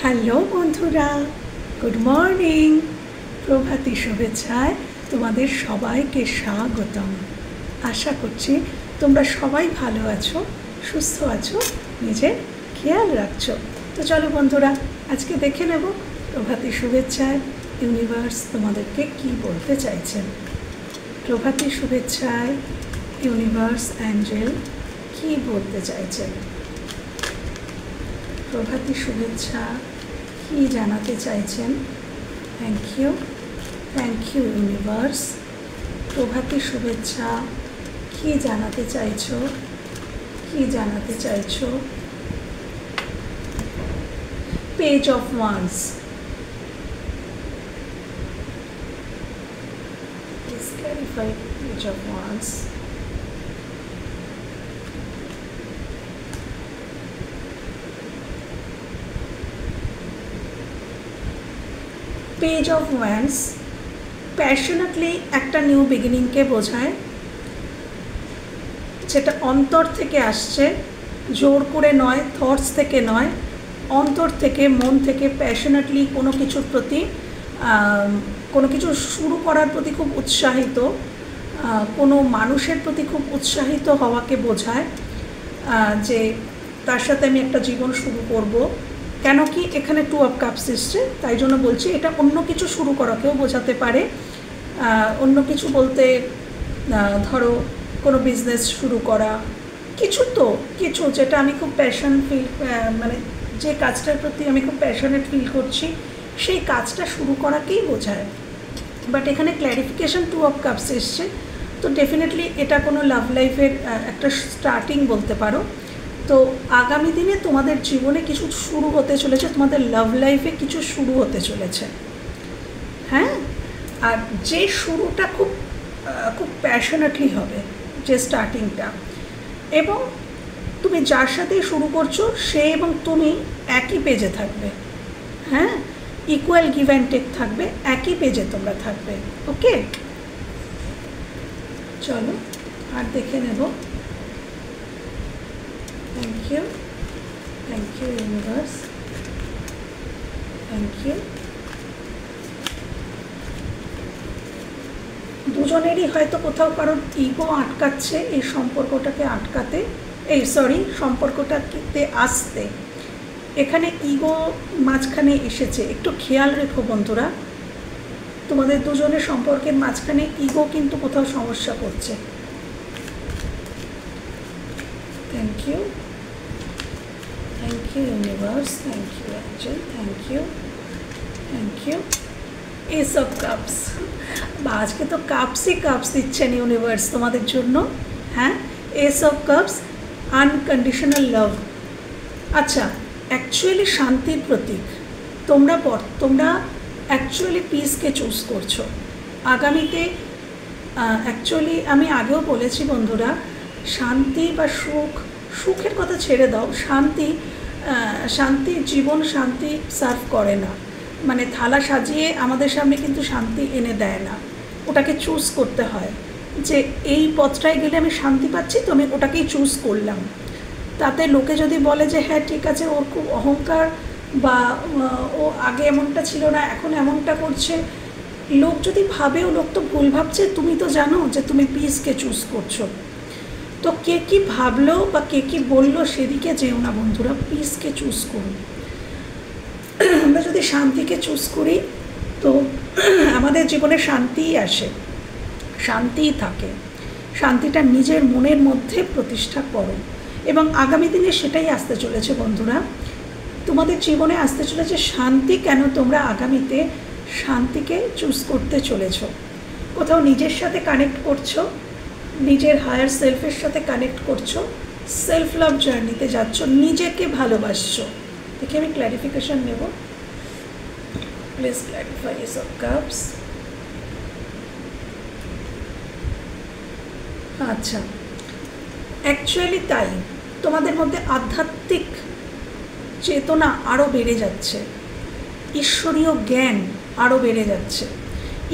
Hello বন্ধুরা, good morning. প্রভাতী শুভেচ্ছায় তোমাদের সবাইকে স্বাগতম। আশা করছি তোমরা সবাই ভালো আছো, সুস্থ আছো, নিজের খেয়াল রাখছো। তো চলো বন্ধুরা, আজকে দেখে নেব প্রভাতী শুভেচ্ছায় ইউনিভার্স তোমাদেরকে কি বলতে চাইছেন। প্রভাতী শুভেচ্ছায় ইউনিভার্স অ্যাঞ্জেল কি বলতে চাইছেন, প্রভাতী শুভেচ্ছা কি জানাতে চাইছেন। Thank you universe. প্রভাতী শুভেচ্ছা কি জানাতে চাইছো। Page of wands, please clarify page of wands. Page of wands passionately একটা নিউ বিগিনিংকে বোঝায়, যেটা অন্তর থেকে আসছে, জোর করে নয়, থটস থেকে নয়, অন্তর থেকে, মন থেকে প্যাশনেটলি কোনো কিছুর প্রতি, কোনো কিছু শুরু করার প্রতি খুব উৎসাহিত, কোনো মানুষের প্রতি খুব উৎসাহিত হওয়াকে বোঝায়, যে তার সাথে আমি একটা জীবন শুরু করব। কেন কি এখানে 2 অফ কাপস এসছে, তাই জন্য বলছি এটা অন্য কিছু শুরু করাকেও বোঝাতে পারে। অন্য কিছু বলতে ধরো কোনো বিজনেস শুরু করা, কিছু যেটা আমি খুব প্যাশন ফিল, মানে যে কাজটার প্রতি আমি খুব প্যাশনেট ফিল করছি, সেই কাজটা শুরু করাকেই বোঝায়। বাট এখানে ক্ল্যারিফিকেশন 2 অফ কাপস এসছে, তো ডেফিনেটলি এটা কোনো লাভ লাইফের একটা স্টার্টিং বলতে পারো। তো আগামী দিনে তোমাদের জীবনে কিছু শুরু হতে চলেছে, তোমাদের লাভ লাইফে কিছু শুরু হতে চলেছে, হ্যাঁ। আর যে শুরুটা খুব খুব প্যাশনেটলি হবে, যে স্টার্টিংটা, এবং তুমি যার সাথে শুরু করছো সে এবং তুমি একই পেজে থাকবে, হ্যাঁ, ইকুয়াল গিভ অ্যান্ড টেক থাকবে, একই পেজে তোমরা থাকবে। ওকে, চলো আর দেখে নেব। Thank you universe, thank you. দুজনেরই হয়তো কোথাও কারোর ইগো আটকাচ্ছে এই সম্পর্কটাকে আটকাতে, সম্পর্কটাকে আসতে। এখানে ইগো মাঝখানে এসেছে, একটু খেয়াল রেখো বন্ধুরা, তোমাদের দুজনের সম্পর্কের মাঝখানে ইগো কিন্তু কোথাও সমস্যা করছে। Thank you universe, thank you angel, thank you. Ace of cups, বা আজকে তো কাপসই কাপস দিচ্ছেন ইউনিভার্স তোমাদের জন্য, হ্যাঁ। S of cups, unconditional love. আচ্ছা, অ্যাকচুয়ালি শান্তির প্রতীক। তোমরা অ্যাকচুয়ালি পিসকে চুজ করছো আগামীতে। অ্যাকচুয়ালি আমি আগেও বলেছি বন্ধুরা, শান্তি বা সুখের কথা ছেড়ে দাও, শান্তি জীবন শান্তি সার্ভ করে না, মানে থালা সাজিয়ে আমাদের সামনে কিন্তু শান্তি এনে দেয় না। ওটাকে চুজ করতে হয়, যে এই পথটায় গেলে আমি শান্তি পাচ্ছি, তো আমি ওটাকেই চুজ করলাম। তাতে লোকে যদি বলে যে হ্যাঁ ঠিক আছে, ওর খুব অহংকার, বা ও আগে এমনটা ছিল না এখন এমনটা করছে, লোক যদি ভাবেও, লোক তো ভুল ভাবছে, তুমি তো জানো যে তুমি পিসকে চুজ করছো। তো কে কী ভাবলো বা কে কী বললো সেদিকে যেও না বন্ধুরা, পিসকে চুজ করুন। আমরা যদি শান্তিকে চুজ করি তো আমাদের জীবনে শান্তিই আসে, শান্তিই থাকে। শান্তিটা নিজের মনের মধ্যে প্রতিষ্ঠা করো, এবং আগামী দিনে সেটাই আসতে চলেছে বন্ধুরা, তোমাদের জীবনে আসতে চলেছে শান্তি। কেন তোমরা আগামীতে শান্তিকে চুজ করতে চলেছ, কোথাও নিজের সাথে কানেক্ট করছো, নিজের হায়ার সেলফের সাথে কানেক্ট করছো, সেলফ লাভ জার্নিতে যাচ্ছ, নিজেকে ভালোবাসছো। দেখে আমি ক্ল্যারিফিকেশন নেব, please clarify S of cups. আচ্ছা, অ্যাকচুয়ালি তাই তোমাদের মধ্যে আধ্যাত্মিক চেতনা আরও বেড়ে যাচ্ছে, ঈশ্বরীয় জ্ঞান আরও বেড়ে যাচ্ছে,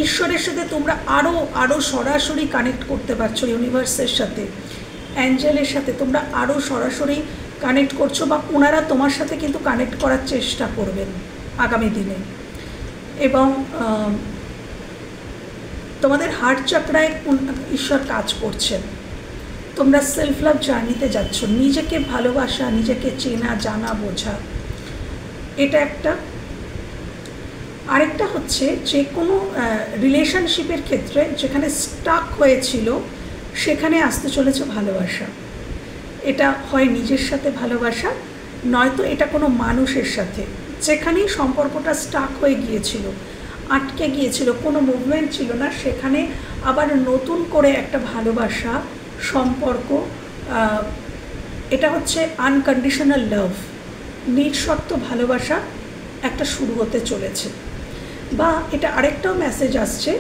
ঈশ্বরের সাথে তোমরা আরও সরাসরি কানেক্ট করতে পারছো, ইউনিভার্সের সাথে, অ্যাঞ্জেলের সাথে তোমরা আরও সরাসরি কানেক্ট করছো, বা ওনারা তোমার সাথে কিন্তু কানেক্ট করার চেষ্টা করবেন আগামী দিনে। এবং তোমাদের হার্ট চক্রায় ঈশ্বর কাজ করছেন। তোমরা সেলফ লাভ জার্নিতে যাচ্ছ, নিজেকে ভালোবাসা, নিজেকে চেনা, জানা, বোঝা, এটা একটা। আরেকটা হচ্ছে যে কোনো রিলেশনশিপের ক্ষেত্রে যেখানে স্টাক হয়েছিল সেখানে আসতে চলেছে ভালোবাসা। এটা হয় নিজের সাথে ভালোবাসা, নয়তো এটা কোনো মানুষের সাথে, যেখানেই সম্পর্কটা স্টাক হয়ে গিয়েছিল, আটকে গিয়েছিল, কোনো মুভমেন্ট ছিল না, সেখানে আবার নতুন করে একটা ভালোবাসা সম্পর্ক, এটা হচ্ছে আনকন্ডিশনাল লাভ, নিঃশর্ত ভালোবাসা একটা শুরু হতে চলেছে। বা এটা আরেকটাও মেসেজ আসছে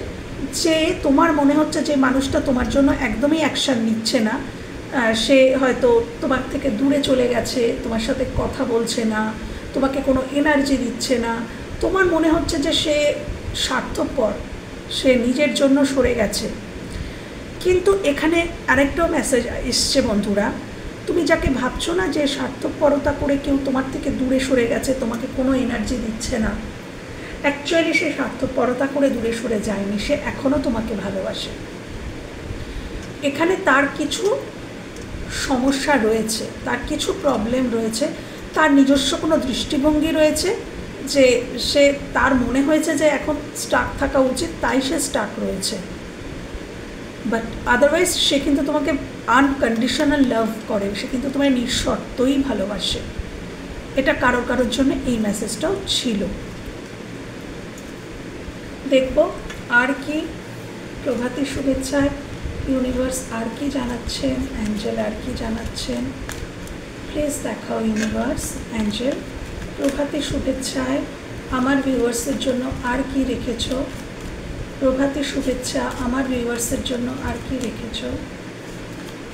যে তোমার মনে হচ্ছে যে মানুষটা তোমার জন্য একদমই অ্যাকশান নিচ্ছে না, সে হয়তো তোমার থেকে দূরে চলে গেছে, তোমার সাথে কথা বলছে না, তোমাকে কোনো এনার্জি দিচ্ছে না, তোমার মনে হচ্ছে যে সে স্বার্থপর, সে নিজের জন্য সরে গেছে। কিন্তু এখানে আরেকটাও মেসেজ এসছে বন্ধুরা, তুমি যাকে ভাবছো না যে স্বার্থপরতা করে কেউ তোমার থেকে দূরে সরে গেছে, তোমাকে কোনো এনার্জি দিচ্ছে না, অ্যাকচুয়ালি সে স্বার্থপরতা করে দূরে সরে যায়নি, সে এখনও তোমাকে ভালোবাসে। এখানে তার কিছু সমস্যা রয়েছে, তার কিছু প্রবলেম রয়েছে, তার নিজস্ব কোনো দৃষ্টিভঙ্গি রয়েছে যে সে, তার মনে হয়েছে যে এখন স্টাক থাকা উচিত, তাই সে স্টাক রয়েছে। বাট আদারওয়াইজ সে কিন্তু তোমাকে আনকন্ডিশনাল লাভ করে, সে কিন্তু তোমায় নিঃশর্তই ভালোবাসে। এটা কারোর জন্য এই মেসেজটাও ছিল। দেখব আর কি প্রভাতী শুভেচ্ছায় ইউনিভার্স আর কি জানাচ্ছেন, অ্যাঞ্জেল আর কি জানাচ্ছেন। প্লিজ দেখাও ইউনিভার্স, অ্যাঞ্জেল, প্রভাতী শুভেচ্ছায় আমার ভিউয়ার্সের জন্য আর কি রেখেছ। প্রভাতী শুভেচ্ছা আমার ভিউয়ার্সের জন্য আর কি রেখেছ,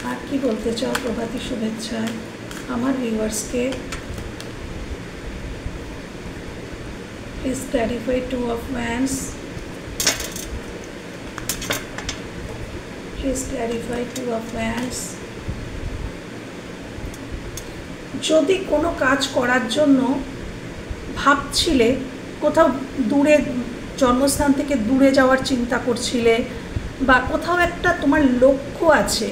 আর কি বলতে চাও প্রভাতী শুভেচ্ছায় আমার ভিউয়ার্সকে। Please clarify two of wands, please clarify two of wands. যদি কোনো কাজ করার জন্য ভাবছিলে, কোথাও দূরে, জন্মস্থান থেকে দূরে যাওয়ার চিন্তা করছিলে, বা কোথাও একটা তোমার লক্ষ্য আছে,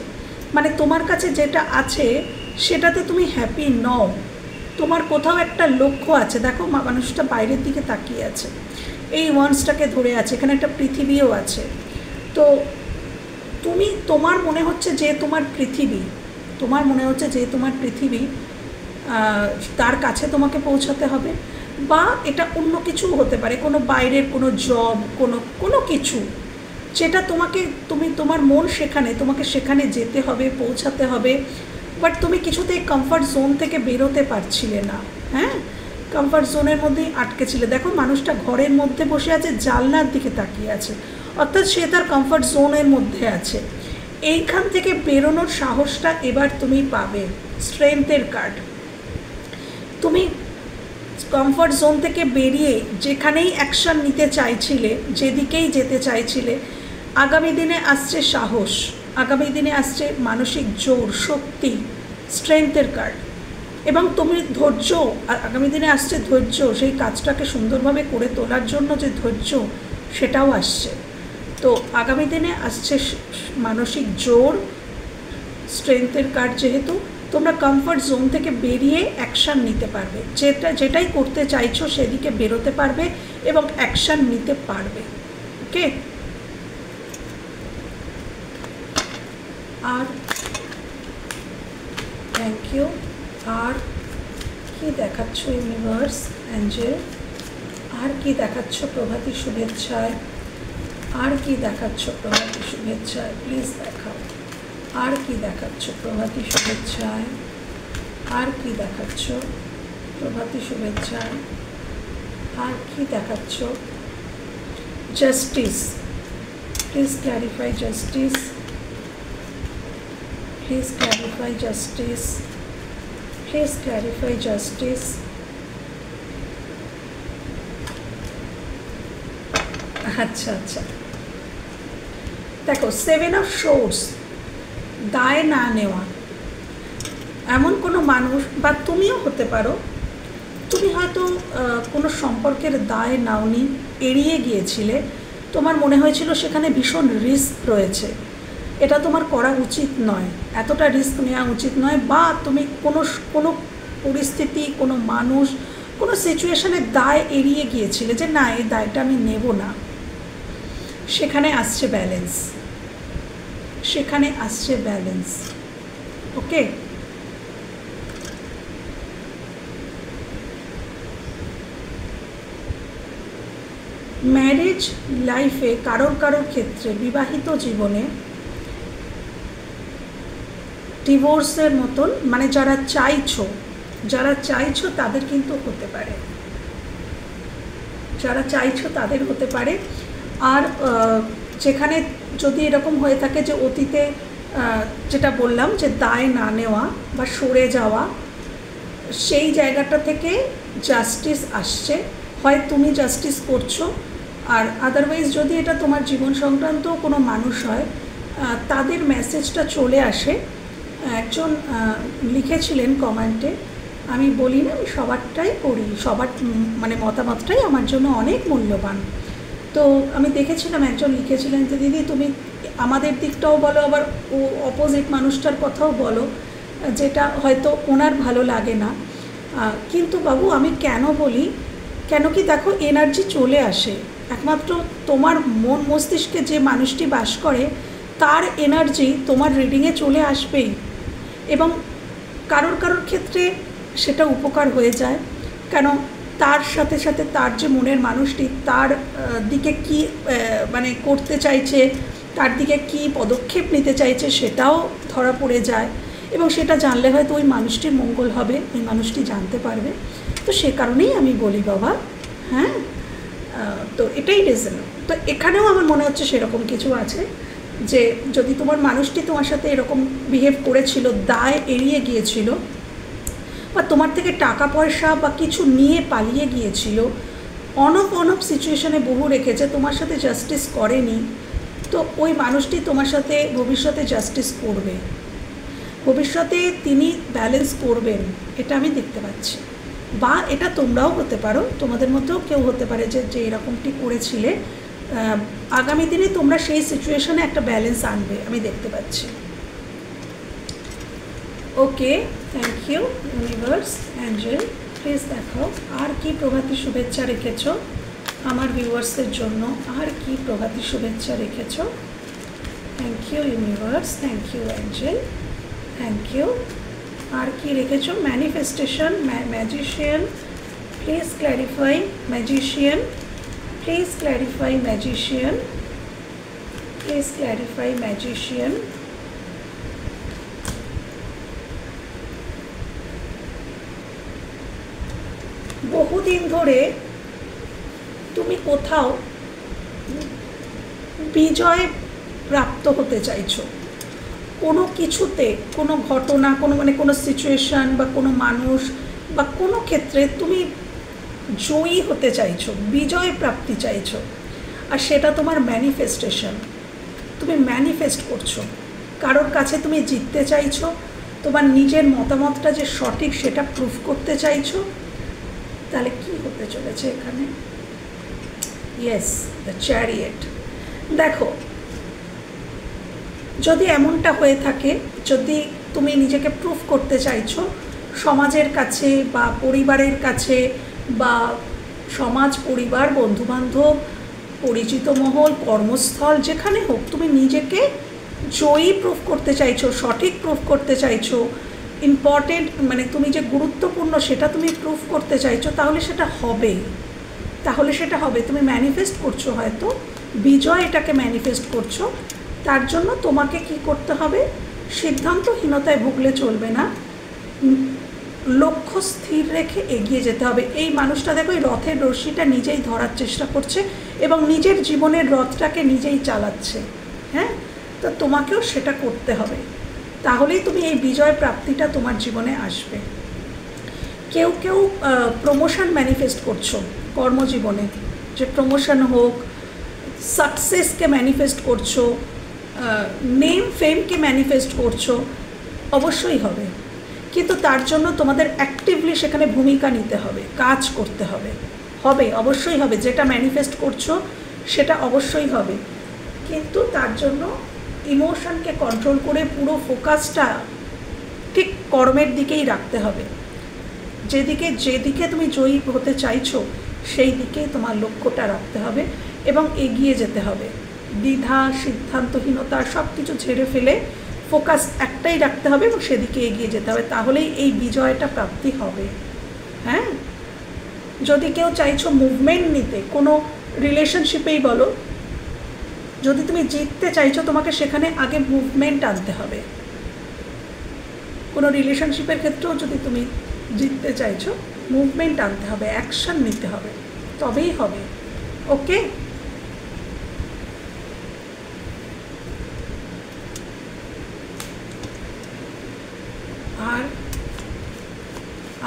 মানে তোমার কাছে যেটা আছে সেটাতে তুমি হ্যাপি নও, তোমার কোথাও একটা লক্ষ্য আছে। দেখো মানুষটা বাইরের দিকে তাকিয়ে আছে, এই ওয়ান্সটাকে ধরে আছে, এখানে একটা পৃথিবীও আছে। তো তোমার মনে হচ্ছে যে তোমার পৃথিবী, তার কাছে তোমাকে পৌঁছাতে হবে, বা এটা অন্য কিছু হতে পারে, কোনো বাইরের কোনো জব, কোনো কিছু, যেটা তোমার মন সেখানে, তোমাকে সেখানে যেতে হবে, পৌঁছাতে হবে, বাট তুমি কিছুতেই কমফর্ট জোন থেকে বেরোতে পারছিলে না। হ্যাঁ, কমফর্ট জোনের মধ্যেই আটকে ছিলে। দেখো মানুষটা ঘরের মধ্যে বসে আছে, জানলার দিকে তাকিয়ে আছে, অর্থাৎ সে তার কমফর্ট জোনের মধ্যে আছে। এইখান থেকে বেরোনোর সাহসটা এবার তুমি পাবে। স্ট্রেংথের কার্ড, তুমি কমফর্ট জোন থেকে বেরিয়ে যেখানেই অ্যাকশন নিতে চাইছিলে, যেদিকেই যেতে চাইছিলে, আগামী দিনে আসছে সাহস, আগামী দিনে আসছে মানসিক জোর, শক্তি, স্ট্রেংথের কার্ড। এবং তুমি ধৈর্য, আগামী দিনে আসছে ধৈর্য, সেই কাজটাকে সুন্দরভাবে করে তোলার জন্য যে ধৈর্য, সেটাও আসছে। তো আগামী দিনে আসছে মানসিক জোর, স্ট্রেংথের কার্ড। যেহেতু তোমরা কমফর্ট জোন থেকে বেরিয়ে অ্যাকশান নিতে পারবে, যেটাই করতে চাইছো সেদিকে বেরোতে পারবে এবং অ্যাকশান নিতে পারবে। ওকে, আর থ্যাংক ইউ। আর কি দেখাচ্ছ ইউনিভার্স, অ্যাঞ্জেল, আর কি দেখাচ্ছ প্রভাতী শুভেচ্ছায়, আর কি দেখাচ্ছ প্রভাতী শুভেচ্ছায়, প্লিজ দেখাও। আর কি দেখাচ্ছ প্রভাতী শুভেচ্ছায়, আর কি দেখাচ্ছ প্রভাতী শুভেচ্ছায়, আর কি দেখাচ্ছ। Justice, please clarify justice, please clarify justice, please clarify justice. আচ্ছা আচ্ছা, দেখো 7 অফ সোর্স, দায় না নেওয়া। এমন কোনো মানুষ, বা তুমিও হতে পারো, তুমি হয়তো কোনো সম্পর্কের দায় নাওনি, এড়িয়ে গিয়েছিলে, তোমার মনে হয়েছিল সেখানে ভীষণ রিস্ক রয়েছে, এটা তোমার করা উচিত নয়, এতটা রিস্ক নেওয়া উচিত নয়, বা তুমি কোনো কোনো পরিস্থিতি, কোনো মানুষ, কোনো সিচুয়েশনের দায় এড়িয়ে গিয়েছিলে যে না, এই দায়টা আমি নেব না। সেখানে আসছে ব্যালেন্স, সেখানে আসছে ব্যালেন্স। ওকে, ম্যারেজ লাইফে কারোর কারোর ক্ষেত্রে, বিবাহিত জীবনে ডিভোর্সের মতন, মানে যারা চাইছো তাদের কিন্তু হতে পারে, যারা চাইছো তাদের হতে পারে। আর যেখানে যদি এরকম হয়ে থাকে যে অতীতে যেটা বললাম যে দায় না নেওয়া বা সরে যাওয়া, সেই জায়গাটা থেকে জাস্টিস আসছে, হয় তুমি জাস্টিস করছো, আর আদারওয়াইজ যদি এটা তোমার জীবন সংক্রান্ত কোনো মানুষ হয়, তাদের মেসেজটা চলে আসে। একজন লিখেছিলেন কমেন্টে, আমি বলি না আমি সবারটাই পড়ি, সবার মানে মতামতটাই আমার জন্য অনেক মূল্যবান। তো আমি দেখেছিলাম একজন লিখেছিলেন যে দিদি তুমি আমাদের দিকটাও বলো, আবার ও অপোজিট মানুষটার কথাও বলো, যেটা হয়তো ওনার ভালো লাগে না। কিন্তু বাবু আমি কেন বলি, কেন কি দেখো, এনার্জি চলে আসে, একমাত্র তোমার মন মস্তিষ্কে যে মানুষটি বাস করে তার এনার্জি তোমার রিডিংয়ে চলে আসবেই, এবং কারোর ক্ষেত্রে সেটা উপকার হয়ে যায়। কেন, তার সাথে সাথে তার যে মনের মানুষটি, তার দিকে কি মানে করতে চাইছে, তার দিকে কি পদক্ষেপ নিতে চাইছে সেটাও ধরা পড়ে যায়, এবং সেটা জানলে হয়তো ওই মানুষটির মঙ্গল হবে, ওই মানুষটি জানতে পারবে। তো সে কারণেই আমি বলি বাবা, হ্যাঁ, তো এটাই রিজন। তো এখানেও আমার মনে হচ্ছে সেরকম কিছু আছে, যে যদি তোমার মানুষটি তোমার সাথে এরকম বিহেভ করেছিল, দায় এড়িয়ে গিয়েছিল, বা তোমার থেকে টাকা পয়সা বা কিছু নিয়ে পালিয়ে গিয়েছিল, অনপ সিচুয়েশনে বহু রেখেছে, তোমার সাথে জাস্টিস করেনি, তো ওই মানুষটি তোমার সাথে ভবিষ্যতে জাস্টিস করবে, ভবিষ্যতে তিনি ব্যালেন্স করবেন, এটা আমি দেখতে পাচ্ছি। বা এটা তোমরাও হতে পারো, তোমাদের মধ্যেও কেউ হতে পারে যে এরকমটি করেছিলে, আগামী দিনে তোমরা সেই সিচুয়েশনে একটা ব্যালেন্স আনবে, আমি দেখতে পাচ্ছি। Okay, thank you universe, angel, please দেখাও আর কি প্রভাতী শুভেচ্ছা রেখেছো আমার ভিউয়ার্সদের জন্য, আর কি প্রভাতী শুভেচ্ছা রেখেছো। Thank you universe, thank you angel, thank you. আর কি রেখেছো, manifestation, magician, please clarify magician, please clarify magician, please clarify magician. বহুদিন ধরে তুমি কোথাও বিজয় প্রাপ্ত হতে চাইছো, কোনো কিছুতে, কোনো ঘটনা, কোনো মানে কোনো সিচুয়েশান বা কোনো মানুষ বা কোনো ক্ষেত্রে তুমি জয়ী হতে চাইছো, বিজয় প্রাপ্তি চাইছো, আর সেটা তোমার ম্যানিফেস্টেশন, তুমি ম্যানিফেস্ট করছো, কারোর কাছে তুমি জিততে চাইছো, তোমার নিজের মতামতটা যে সঠিক সেটা প্রুফ করতে চাইছো। তাহলে কি হতে চলেছে এখানে, ইয়েস, দ্য চ্যারিয়েট। দেখো, যদি এমনটা হয়ে থাকে, যদি তুমি নিজেকে প্রুফ করতে চাইছো সমাজের কাছে বা পরিবারের কাছে, বা সমাজ, পরিবার, বন্ধুবান্ধব, পরিচিত মহল, কর্মস্থল, যেখানে হোক তুমি নিজেকে জয়ী প্রুফ করতে চাইছো, সঠিক প্রুফ করতে চাইছো, ইম্পর্টেন্ট মানে তুমি যে গুরুত্বপূর্ণ সেটা তুমি প্রুফ করতে চাইছো, তাহলে সেটা হবে, তাহলে সেটা হবে। তুমি ম্যানিফেস্ট করছো, হয়তো বিজয় এটাকে ম্যানিফেস্ট করছো। তার জন্য তোমাকে কি করতে হবে, সিদ্ধান্তহীনতায় ভুগলে চলবে না, লক্ষ্য স্থির রেখে এগিয়ে যেতে হবে। এই মানুষটা দেখো, এই রথের রশ্মিটা নিজেই ধরার চেষ্টা করছে এবং নিজের জীবনের রথটাকে নিজেই চালাচ্ছে, হ্যাঁ, তো তোমাকেও সেটা করতে হবে, তাহলেই তুমি এই বিজয় প্রাপ্তিটা তোমার জীবনে আসবে। কেউ কেউ প্রমোশন ম্যানিফেস্ট করছো কর্মজীবনে, যে প্রমোশন হোক, সাকসেসকে ম্যানিফেস্ট করছো, নেম ফেমকে ম্যানিফেস্ট করছো, অবশ্যই হবে। কিন্তু তার জন্য তোমাদের অ্যাক্টিভলি সেখানে ভূমিকা নিতে হবে, কাজ করতে হবে, হবে অবশ্যই হবে, যেটা ম্যানিফেস্ট করছো সেটা অবশ্যই হবে, কিন্তু তার জন্য ইমোশনকে কন্ট্রোল করে পুরো ফোকাসটা ঠিক কর্মের দিকেই রাখতে হবে। যেদিকে তুমি জয়ী হতে চাইছো সেই দিকেই তোমার লক্ষ্যটা রাখতে হবে এবং এগিয়ে যেতে হবে। দ্বিধা, সিদ্ধান্তহীনতা সব কিছু ছেড়ে ফেলে ফোকাস একটাই রাখতে হবে এবং সেদিকে এগিয়ে যেতে হবে, তাহলেই এই বিজয়টা প্রাপ্তি হবে। হ্যাঁ, যদি কেউ চাইছো মুভমেন্ট নিতে, কোনো রিলেশনশিপেই বলো, যদি তুমি জিততে চাইছো তোমাকে সেখানে আগে মুভমেন্ট আনতে হবে। কোনো রিলেশনশিপের ক্ষেত্রেও যদি তুমি জিততে চাইছো মুভমেন্ট আনতে হবে, অ্যাকশন নিতে হবে, তবেই হবে। ওকে,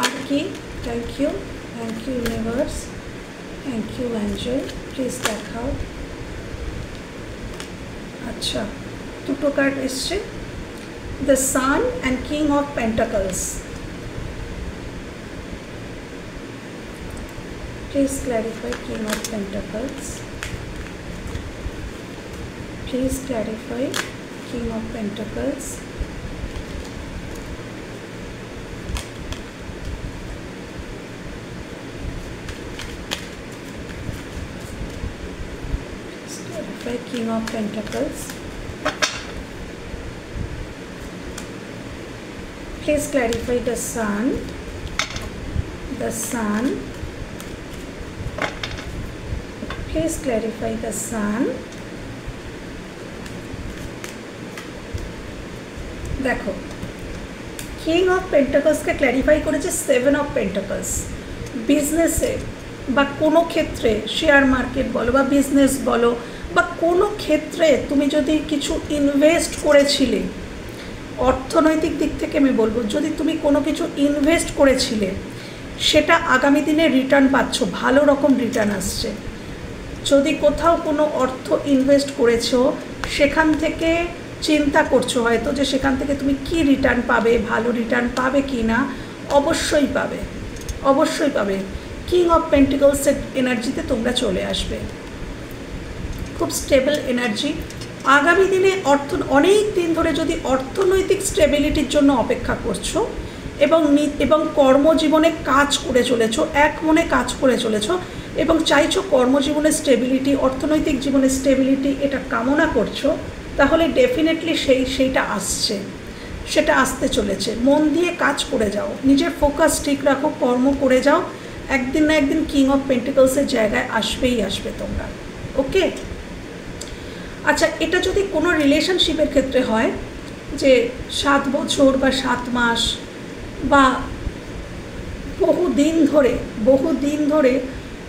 আর কি? Thank you universe, thank you angel, please দেখাও। আচ্ছা, দুটো কার্ড এসছে, the sun and king of pentacles. Please clarify King of Pentacles. Please clarify King of Pentacles. Please clarify King of Pentacles. Please clarify the Sun. The Sun. Please clarify the Sun. দেখো, king of পেন্টাকলসকে clarify করেছে 7 of pentacles. বিজনেসে বা কোনো ক্ষেত্রে, share market বলো বা business বলো বা কোনো ক্ষেত্রে তুমি যদি কিছু ইনভেস্ট করেছিলে, অর্থনৈতিক দিক থেকে আমি বলবো, যদি তুমি কোনো কিছু ইনভেস্ট করেছিলে সেটা আগামী দিনে রিটার্ন পাচ্ছ, ভালো রকম রিটার্ন আসছে। যদি কোথাও কোনো অর্থ ইনভেস্ট করেছো সেখান থেকে চিন্তা করছো হয়তো যে সেখান থেকে তুমি কি রিটার্ন পাবে, ভালো রিটার্ন পাবে কি না, অবশ্যই পাবে, অবশ্যই পাবে। কিং অফ পেন্টিকলসের এনার্জিতে তোমরা চলে আসবে, খুব স্টেবল এনার্জি। আগামী দিনে অনেক দিন ধরে যদি অর্থনৈতিক স্টেবিলিটির জন্য অপেক্ষা করছো এবং কর্মজীবনে কাজ করে চলেছো, এক মনে কাজ করে চলেছো এবং চাইছো কর্মজীবনে স্টেবিলিটি, অর্থনৈতিক জীবনে স্টেবিলিটি, এটা কামনা করছো, তাহলে ডেফিনেটলি সেইটা আসছে, সেটা আসতে চলেছে। মন দিয়ে কাজ করে যাও, নিজের ফোকাস ঠিক রাখো, কর্ম করে যাও, একদিন না একদিন কিং অফ পেন্টিকলসের জায়গায় আসবেই আসবে তোমরা। ওকে, আচ্ছা, এটা যদি কোনো রিলেশনশিপের ক্ষেত্রে হয় যে 7 বছর বা 7 মাস বা বহুদিন ধরে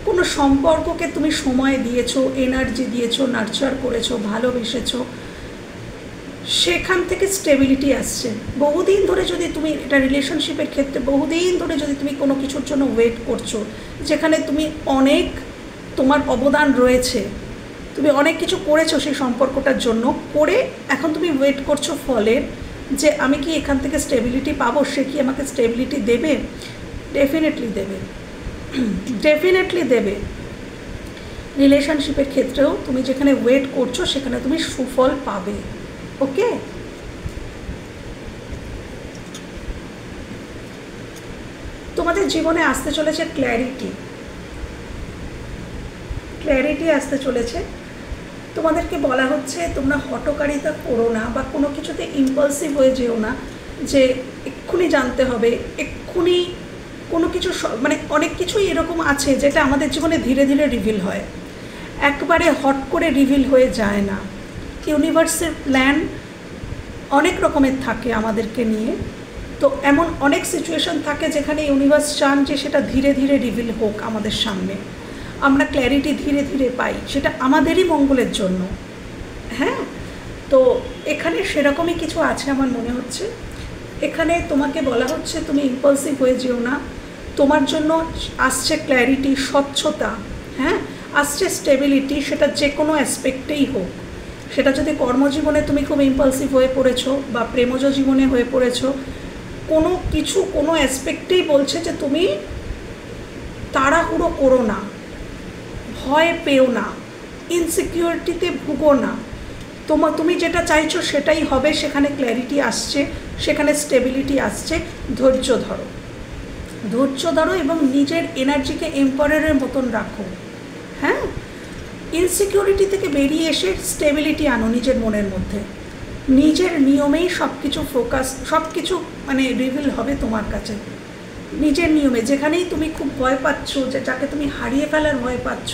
কোনো সম্পর্ককে তুমি সময় দিয়েছো, এনার্জি দিয়েছো, নার্চার করেছো, ভালোবেসেছো, সেখান থেকে স্টেবিলিটি আসছে। বহুদিন ধরে যদি তুমি, এটা রিলেশনশিপের ক্ষেত্রে বহুদিন ধরে যদি তুমি কোনো কিছুর জন্য ওয়েট করছো, যেখানে তুমি অনেক, তোমার অবদান রয়েছে, তুমি অনেক কিছু করেছো সেই সম্পর্কটার জন্য, করে এখন তুমি ওয়েট করছো ফলের, যে আমি কি এখান থেকে স্টেবিলিটি পাবো, সে কি আমাকে স্টেবিলিটি দেবে? ডেফিনেটলি দেবে, ডেফিনেটলি দেবে। রিলেশনশিপের ক্ষেত্রেও তুমি যেখানে ওয়েট করছো সেখানে তুমি সুফল পাবে। ওকে, তোমাদের জীবনে আসতে চলেছে ক্ল্যারিটি আসতে চলেছে। তোমাদেরকে বলা হচ্ছে তোমরা হঠকারিতা করো না বা কোনো কিছুতে ইম্পালসিভ হয়ে যেও না, যে এক্ষুনি জানতে হবে, এক্ষুনি কোনো কিছু, মানে অনেক কিছুই এরকম আছে যেটা আমাদের জীবনে ধীরে ধীরে রিভিল হয়, একবারে হট করে রিভিল হয়ে যায় না। ইউনিভার্সের প্ল্যান অনেক রকমের থাকে আমাদেরকে নিয়ে, তো এমন অনেক সিচুয়েশন থাকে যেখানে ইউনিভার্স চান যে সেটা ধীরে ধীরে রিভিল হোক আমাদের সামনে, আমরা ক্ল্যারিটি ধীরে ধীরে পাই, সেটা আমাদেরই মঙ্গলের জন্য। হ্যাঁ, তো এখানে সেরকমই কিছু আছে আমার মনে হচ্ছে। এখানে তোমাকে বলা হচ্ছে তুমি ইম্পালসিভ হয়ে যেও না, তোমার জন্য আসছে ক্ল্যারিটি, স্বচ্ছতা, হ্যাঁ, আসছে স্টেবিলিটি, সেটা যে কোনো অ্যাসপেক্টেই হোক। সেটা যদি কর্মজীবনে তুমি খুব ইম্পালসিভ হয়ে পড়েছো বা প্রেমজ জীবনে হয়ে পড়েছো, কোনো কিছু কোনো অ্যাসপেক্টেই বলছে যে তুমি তাড়াহুড়ো করো না, ভয় পেও না, ইনসিকিউরিটিতে ভুগো না। তুমি যেটা চাইছো সেটাই হবে, সেখানে ক্ল্যারিটি আসছে, সেখানে স্টেবিলিটি আসছে। ধৈর্য ধরো, ধৈর্য ধরো এবং নিজের এনার্জিকে এম্পায়ারের মতন রাখো। হ্যাঁ, ইনসিকিউরিটি থেকে বেরিয়ে এসে স্টেবিলিটি আনো নিজের মনের মধ্যে। নিজের নিয়মেই সব কিছু ফোকাস, সব কিছু মানে রিভিল হবে তোমার কাছে। নিজের নিয়মে, যেখানেই তুমি খুব ভয় পাচ্ছ, যাকে তুমি হারিয়ে ফেলার ভয় পাচ্ছ,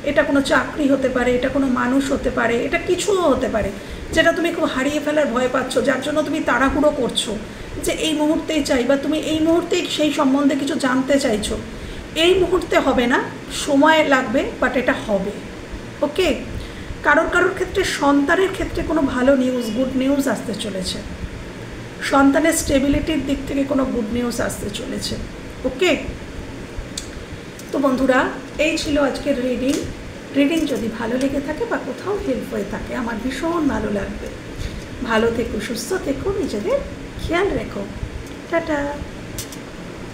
এটা কোনো চাকরি হতে পারে, এটা কোনো মানুষ হতে পারে, এটা কিছুও হতে পারে, যেটা তুমি খুব হারিয়ে ফেলার ভয় পাচ্ছ, যার জন্য তুমি তাড়াহুড়ো করছো যে এই মুহূর্তেই চাই, বা তুমি এই মুহূর্তেই সেই সম্বন্ধে কিছু জানতে চাইছো। এই মুহূর্তে হবে না, সময় লাগবে, বাট এটা হবে। ওকে, কারোর ক্ষেত্রে, সন্তানের ক্ষেত্রে কোনো ভালো নিউজ, গুড নিউজ আসতে চলেছে। সন্তানের স্টেবিলিটির দিক থেকে কোনো গুড নিউজ আসতে চলেছে। ওকে, তো বন্ধুরা, এই ছিল আজকের রিডিং। যদি ভালো লেগে থাকে বা কোথাও হেল্প হয়ে থাকে, আমার ভীষণ ভালো লাগবে। ভালো থেকো, সুস্থ থেকো, নিজেদের খেয়াল রেখো। টাটা।